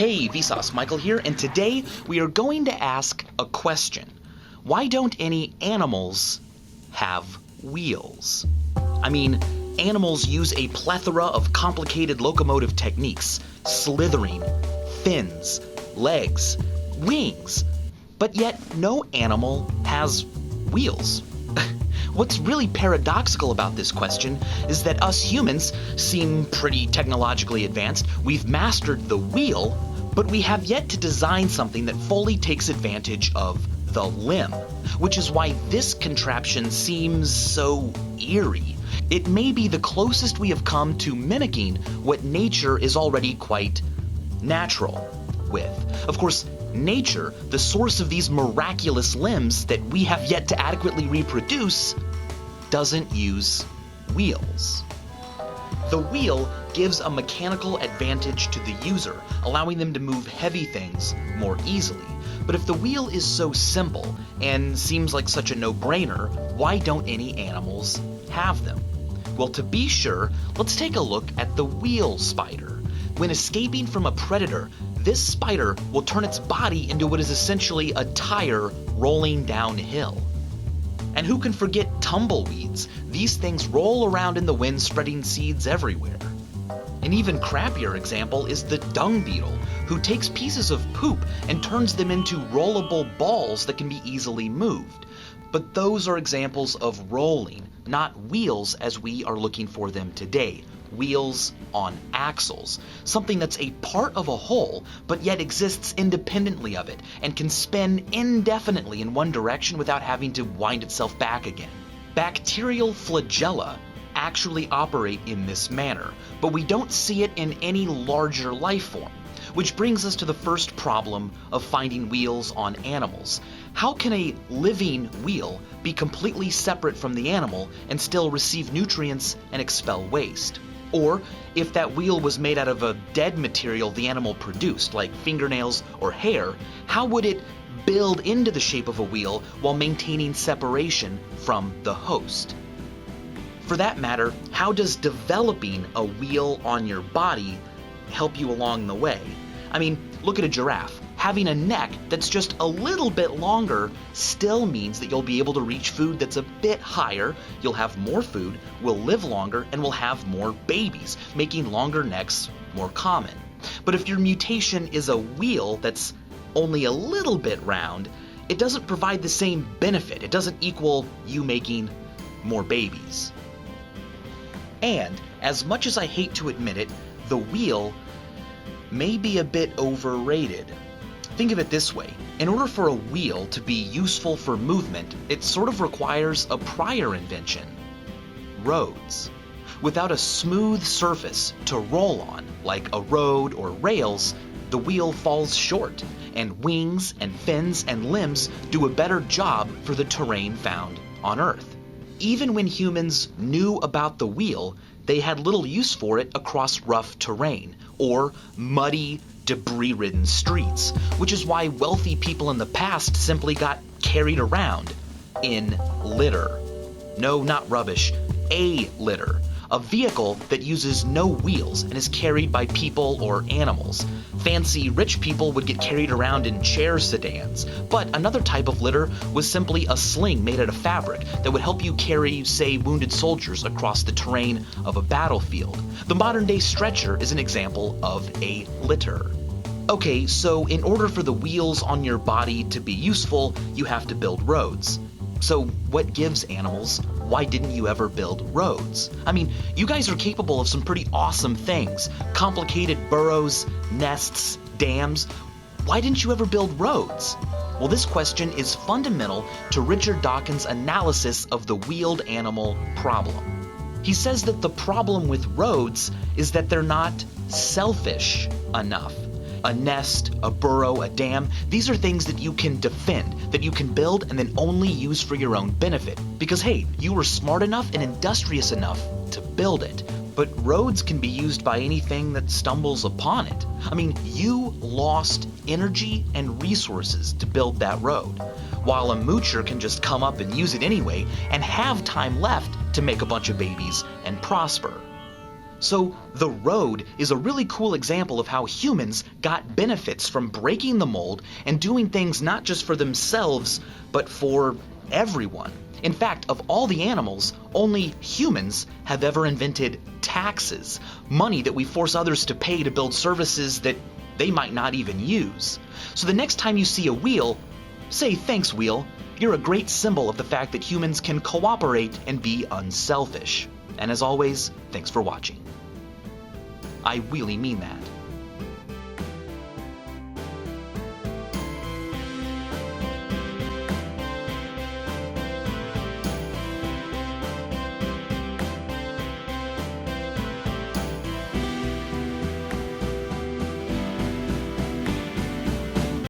Hey, Vsauce, Michael here, and today we are going to ask a question. Why don't any animals have wheels? I mean, animals use a plethora of complicated locomotive techniques, slithering, fins, legs, wings, but yet no animal has wheels. What's really paradoxical about this question is that us humans seem pretty technologically advanced. We've mastered the wheel, but we have yet to design something that fully takes advantage of the limb, which is why this contraption seems so eerie. It may be the closest we have come to mimicking what nature is already quite natural with. Of course, nature, the source of these miraculous limbs that we have yet to adequately reproduce, doesn't use wheels. The wheel gives a mechanical advantage to the user, allowing them to move heavy things more easily. But if the wheel is so simple and seems like such a no-brainer, why don't any animals have them? Well, to be sure, let's take a look at the wheel spider. When escaping from a predator, this spider will turn its body into what is essentially a tire rolling downhill. And who can forget tumbleweeds? These things roll around in the wind, spreading seeds everywhere. An even crappier example is the dung beetle, who takes pieces of poop and turns them into rollable balls that can be easily moved. But those are examples of rolling, not wheels as we are looking for them today. Wheels on axles, something that's a part of a whole, but yet exists independently of it and can spin indefinitely in one direction without having to wind itself back again. Bacterial flagella actually operate in this manner, but we don't see it in any larger life form. Which brings us to the first problem of finding wheels on animals. How can a living wheel be completely separate from the animal and still receive nutrients and expel waste? Or, if that wheel was made out of a dead material the animal produced, like fingernails or hair, how would it build into the shape of a wheel while maintaining separation from the host? For that matter, how does developing a wheel on your body help you along the way? I mean, look at a giraffe. Having a neck that's just a little bit longer still means that you'll be able to reach food that's a bit higher, you'll have more food, will live longer, and will have more babies, making longer necks more common. But if your mutation is a wheel that's only a little bit round, it doesn't provide the same benefit. It doesn't equal you making more babies. And, as much as I hate to admit it, the wheel may be a bit overrated. Think of it this way. In order for a wheel to be useful for movement, it sort of requires a prior invention: roads. Without a smooth surface to roll on, like a road or rails, the wheel falls short, and wings and fins and limbs do a better job for the terrain found on Earth. Even when humans knew about the wheel, they had little use for it across rough terrain or muddy, debris-ridden streets, which is why wealthy people in the past simply got carried around in litter. No, not rubbish, a litter. A vehicle that uses no wheels and is carried by people or animals. Fancy rich people would get carried around in chair sedans, but another type of litter was simply a sling made out of fabric that would help you carry, say, wounded soldiers across the terrain of a battlefield. The modern-day stretcher is an example of a litter. Okay, so in order for the wheels on your body to be useful, you have to build roads. So what gives animals? Why didn't you ever build roads? I mean, you guys are capable of some pretty awesome things. Complicated burrows, nests, dams. Why didn't you ever build roads? Well, this question is fundamental to Richard Dawkins' analysis of the wheeled animal problem. He says that the problem with roads is that they're not selfish enough. A nest, a burrow, a dam, these are things that you can defend, that you can build and then only use for your own benefit. Because hey, you were smart enough and industrious enough to build it. But roads can be used by anything that stumbles upon it. I mean, you lost energy and resources to build that road, while a moocher can just come up and use it anyway and have time left to make a bunch of babies and prosper. So the road is a really cool example of how humans got benefits from breaking the mold and doing things not just for themselves, but for everyone. In fact, of all the animals, only humans have ever invented taxes, money that we force others to pay to build services that they might not even use. So the next time you see a wheel, say thanks, wheel. You're a great symbol of the fact that humans can cooperate and be unselfish. And as always, thanks for watching. I really mean that.